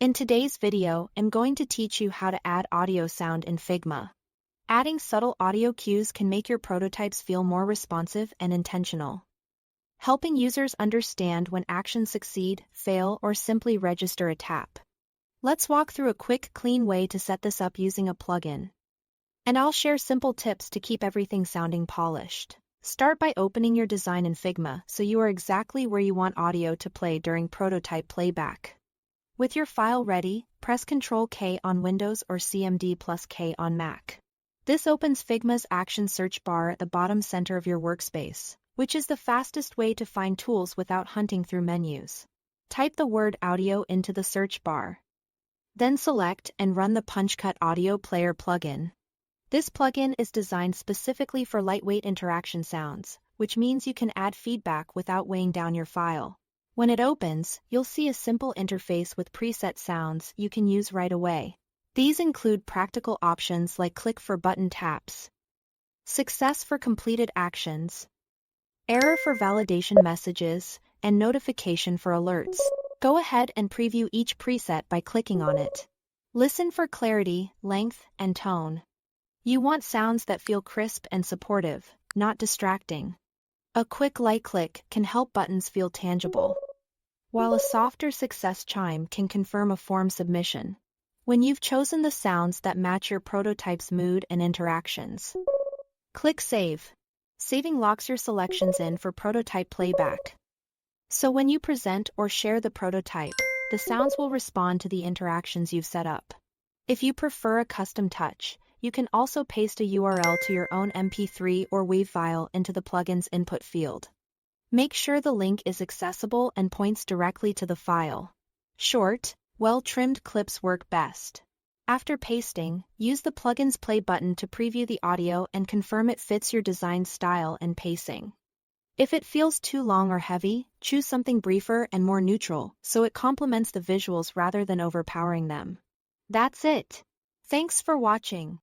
In today's video, I'm going to teach you how to add audio sound in Figma. Adding subtle audio cues can make your prototypes feel more responsive and intentional, helping users understand when actions succeed, fail, or simply register a tap. Let's walk through a quick, clean way to set this up using a plugin. And I'll share simple tips to keep everything sounding polished. Start by opening your design in Figma so you are exactly where you want audio to play during prototype playback. With your file ready, press Ctrl-K on Windows or Cmd+K on Mac. This opens Figma's action search bar at the bottom center of your workspace, which is the fastest way to find tools without hunting through menus. Type the word audio into the search bar. Then select and run the PunchCut Audio Player plugin. This plugin is designed specifically for lightweight interaction sounds, which means you can add feedback without weighing down your file. When it opens, you'll see a simple interface with preset sounds you can use right away. These include practical options like click for button taps, success for completed actions, error for validation messages, and notification for alerts. Go ahead and preview each preset by clicking on it. Listen for clarity, length, and tone. You want sounds that feel crisp and supportive, not distracting. A quick light click can help buttons feel tangible, while a softer success chime can confirm a form submission. When you've chosen the sounds that match your prototype's mood and interactions, click Save. Saving locks your selections in for prototype playback. So when you present or share the prototype, the sounds will respond to the interactions you've set up. If you prefer a custom touch, you can also paste a URL to your own MP3 or WAV file into the plugin's input field. Make sure the link is accessible and points directly to the file. Short, well-trimmed clips work best. After pasting, use the plugin's play button to preview the audio and confirm it fits your design style and pacing. If it feels too long or heavy, choose something briefer and more neutral so it complements the visuals rather than overpowering them. That's it. Thanks for watching.